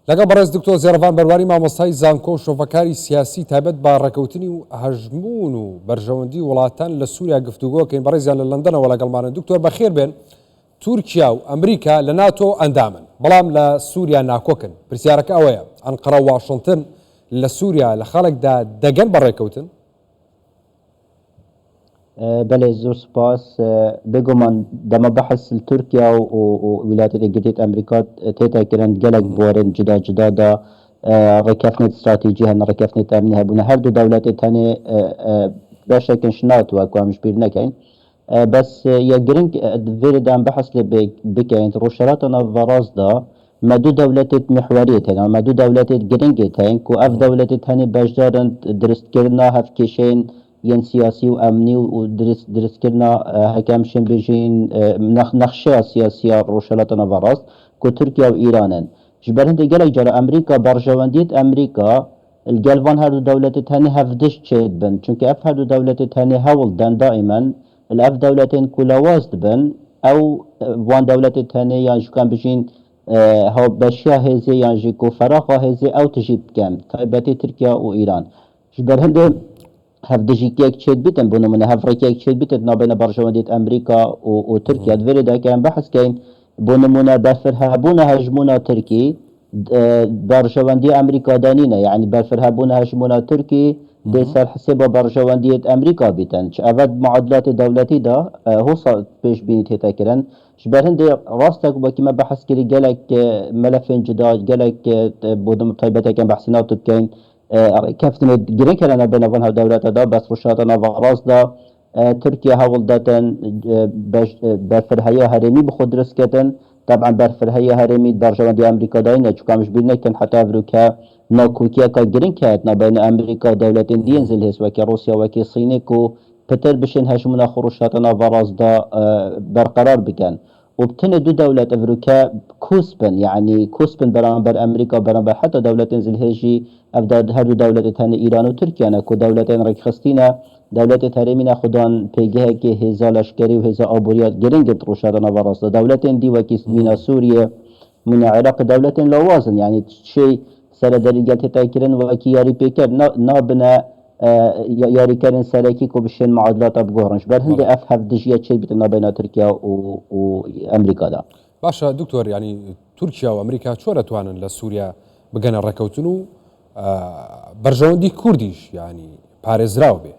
لەگەڵ بەڕێز دکتۆر زێڕەڤان بەرواری مامۆستای زانکۆ و شۆڤەکاری سیاسی تایبەت بە ڕێکەوتنی و هەژمون و بەرژەوەندی وڵاتان لە سووریا گفتوگۆکەین بەڕێزیان لە لەندەنەوە لەگەڵمانە. دکتۆر بەخێر بێن. تورکیا و ئەمریکا لە ناتۆ ئەندامن، بەڵام لە سووریا ناکۆکن. پرسیارەکە ئەوەیە ئەنقەرە و واشنتن لە سووریا لە خەڵکدا دەگەن بە ڕێکەوتن؟ بله زور سپاس. بگومان دم بحث ترکیه و ولایت متحده امریکا تیتا کرن گلک بورن جدا جدا دا رکفنت استراتیجی هن رکفنت امنی هبونه هر دو دولت تنه باشکن شنات و اکوامش بیر نکن. بس یا گرنگ ویل دم بحث بکن روشراتنا وراز دا ما دو دولت محوریت هن ما دو دولت گرنگ هن کو اف دولت تنه بجدارن درست کرنا هف کشین ين سياسي وامني ودرس كرنا هكام شن بيجين نخشة سياسية روشلاتنا فراس كو تركيا وايران جبر هند جالك جرى امريكا برجوانديت امريكا الجالفان هادو دولة تاني هفدش تشيد بن چونك اف هادو دولة تاني هول دان دائما الاف دولتين كلا وازد بن او وان دولة تاني يعني شو كان بيجين هاو بشيا هزي يعني كو فراغا هزي او تجيب كام تايباتي تركيا وايران جبر هند هفدجی که یک چیز بیتن بونو من هفرکی یک چیز بیتن نابین برجواندیت امریکا و ترکیه دوری دا که بحث کن بونو من بفرهبون هجمونا ترکی برجواندی امریکا دانینه یعنی بفرهبون هجمونا ترکی دی سر حساب برجواندیت امریکا بیتن چه اول معادلات دولتی دا هو پیش بینی تیتا کرن شبرهن دی راستک با که ما بحث کری گلک ملفین جدا گلک بودم طیبتا کن بحثینات بکن كفتن جرين كلنا بين فنها دولة دا بس رشاتنا وراس دا تركيا هول داتن برفرهية هرمي بخود رسكتن طبعا برفرهية هرمي برجوان دي امريكا داينا چوكا مش بينكن حتى افروكا ناكوكيا كا جرين كاتنا بين امريكا ودولتين دي ينزل هس وكي روسيا وكي صيني كو بتر بشن هشمنا خروشاتنا وراس دا برقرار بكن وبتن دو دولة افروكا كوسبن يعني كوسبن برانبر امريكا برانبر حتى دولة تنزل هجي افداد هر دو دولة تن ايران و تركيا كو دولتين ركخستينا دولة تهرمينا خدان بيجيه كي هزا لشكري و هزا ابوريات جرينجت روشارنا وراسة دولتين دي وكي من سوريا من العراق دولتين لوازن يعني شيء سر درجات تاكرن وكي ياري بيكر نابنا ياري كرن سلكي كو بشين معادلات بقهرنش بل هندي اف هفدجيات شيء بتنا بين تركيا و امريكا دا باشا دكتور يعني تركيا وامريكا شو توانن لسوريا بقنا ركوتنو برژەوەندی کوردیش يعني پارێزراو بێ.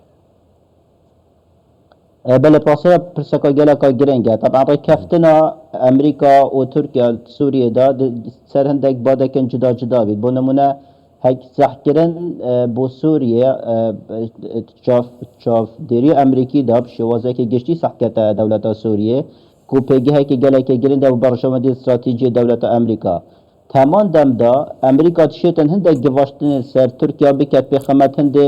بله پاسەیە پرسەکە گەلەکە گرنگە طبعا ڕێککەفتنە ئەمریکا و تورکیا سووریەدا سەر هەندێک بادەکەن جدا جدا بیت بۆ نمونە سەحکردن بۆ سووریە چاودێری ئەمریکیدا شێوازێکی گشتی سەحکەتە دەولەتە سووریە و پێگەهێکی گەلێکی گرنگە و بەڕژەوەندی استراتیجی دەولەتە ئەمریکا تمام دم دا امریکا تشیتن هنده گواشتن سر ترکیه بکت بخمت هنده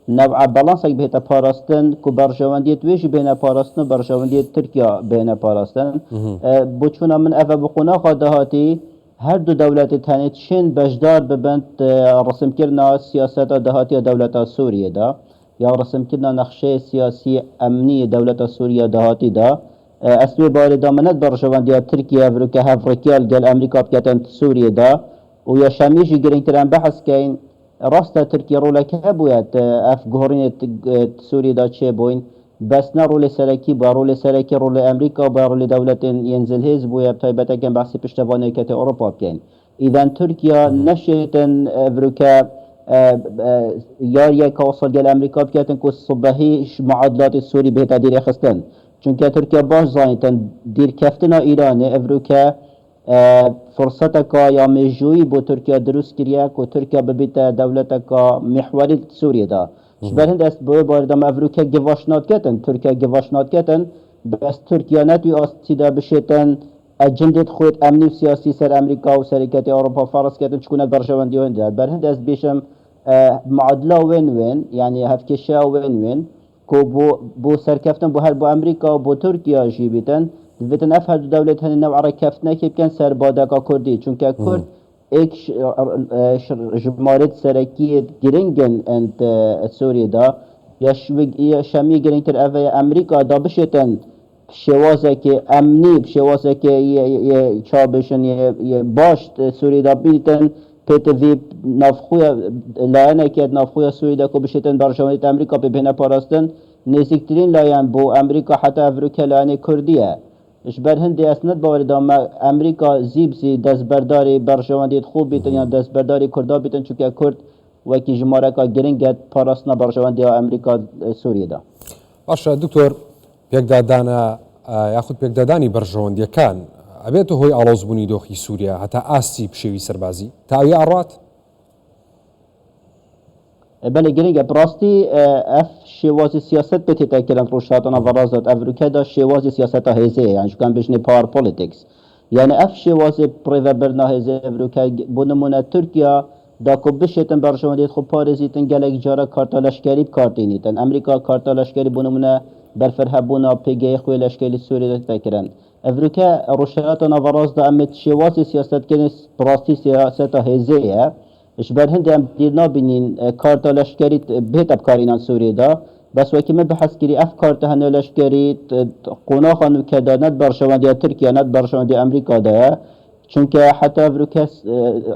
نوع بالانسک بهتا پاراستن که برجواندیت ویجی بین پاراستن و برجواندیت ترکیه بین پاراستن بچونا من افا بخونا خواهدهاتی هر دو دولت تانیت شین بجدار ببند رسم کرنا سیاست دهاتی دولت سوریه دا یا رسم کرنا نقشه سیاسی امنی دولت سوریه دهاتی دا اسمی باری دامنت برجواندی ترکیه و که هفرکیال گل امریکا بکتن سوریه دا و یا شمیجی گرینگتران بحث کن راست ترکیه روله که باید اف گهرین سوریه دا چه بوین بس نه رول سرکی با رول سرکی رول امریکا با رول دولت ینزل هیز باید تایبتا کن بحثی پشتوانه کت اروپا بکن ایدان ترکیه نشیتن وروکه یار یک وصل گل امریکا بکتن که صبحیش معادلات سوری بهت دیر خستن چونکه ترکیه باش زانیتن دیر کفتنا ایرانه افروکه فرصت کا یا مجوی بو ترکیه دروست کریه که ترکیه ببیت دولت کا محوری سوریه دا شبه هند است بوی باردم افروکه گواشنات کتن ترکیه گواشنات کتن بس ترکیه نتوی آستیده بشیتن اجندت خود امنی و سیاسی سر امریکا و سرکت اروپا فرض کتن چکونه برجواندی هنده بر هند است بیشم معادله وین وین یعنی هفکشه وین وین کو بو سرکفتن بو هر بو امریکا و بو ترکیه جی بیتن دویتن اف هر دولت هنی نوع رکفتنه که بکن سر بادکا کردی چونکه کرد ایک جمارت سرکی گرنگن انت سوریه دا یا شمی گرنگتر اوه امریکا دا بشیتن شوازه که امنی شوازه که چابشن باش سوریه دا بیتن PTV navxuya layana ki navxuya Suriye'de ko bişeten barjavandiyet Amerika pe bina parastin neziktirin layan bu Amerika hatta Avruka layani Kurdiye iş ber hindi esnet baveri da Amerika zibsi dezberdari barjavandiyet خوب بیتن یا دستبرداری کردا بیتن چونکه کرد وکی جمارکا گرنگت پاراسنا برجواندی امریکا سوریه دا. باشە دکتۆر پێکدادانە یاخود پێکدادانی بەرژەوەندیەکان ئەبێتە هۆی ئاڵۆزبوونی دۆخی سووریا هەتا ئاستی پشێوی سەربازی تاوی ئاڕات؟ بله گرنگه براستی اف شوازی سیاست بتیتا کرن روشاتانا ورازات افریکا دا شوازی سیاست هزه یعنی شکن بشنی پاور پولیتیکس یعنی اف شوازی پریو برنا هزه افریکا بونمونه ترکیه دا کو بشتن برجواندیت خو پارزیتن گلک جارا کارتا لشکری کارتینیتن امریکا کارتا لشکری بونمونه برفرهبونا پیگه خوی لشکری سوریه تکرن افریکا روشاتانا وراز دا امت شوازی سیاست کنی براستی سیاست هزه اش بر هند هم دیر نابینین کارتا لشکری بهت ابکارینان سوریه دا بس وکی من بحث کری اف کارتا هنو لشکری قناخا نوکدا ند برشواندی ترکیه ند برشواندی امریکا دا چونکه حتی افریکا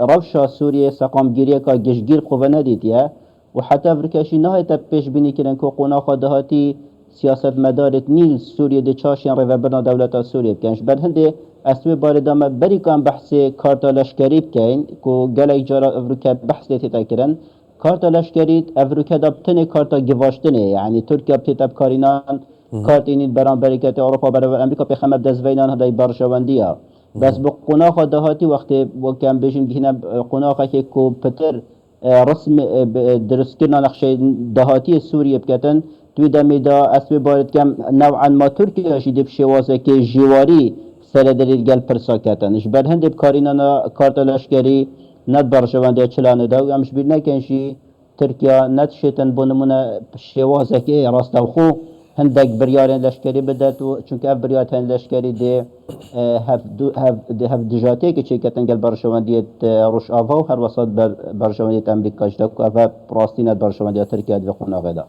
روشا سوریه سقام گیریه که گشگیر قوه ندیدیه و حتی افریکا شی نهایت پیش بینی کرن که قناخا دهاتی سیاست مدارت نیل سوریه دی چاشین روابرنا دولت سوریه بکنش بر هند اسوی باردام بری کام بحث کارتا لشکری بکن که گلک جارا افریقا بحث دیتا کرن کارتا لشکری افریقا دابتنه کارتا گواشتنه یعنی ترکیه بتیت ابکارینان کارت اینید بران برکت اروپا برای امریکا به خمد دزوینان هدای برشواندیه بس با قناخ دهاتی وقتی وکم بجیم گهنم قناخ که کو پتر رسم درست کردن نقشه دهاتی سوریه بکتن توی دمیدا اسوی بارد کم نوعا ما ترکیه شدید شوازه که جواری سردرید گل پرساکتن اش بر هند بکارینانا کارت لشکری ند برشوانده چلانه دا و امش بیر نکنشی ترکیه ند شیطن بونمونه شوازه که راستو خو هندک بریارین لشکری بدت و چونکه اف بریارین لشکری ده هف دجاته که چیکتن گل برشواندیت روش آوا و هر وسط برشواندیت امریکاش دا و اف راستی ند برشواندیت ترکیه دو قناغه دا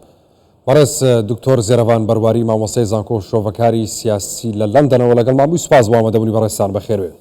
بەڕێز دکتۆر زێرەڤان بەرواری مامۆستای زانکۆ شۆڤەکاری سیاسی لە لەندەنەوە لەگەڵ مامووی سوپاس بۆ ئامادەبوونی بەڕێستان بەخێر بێن.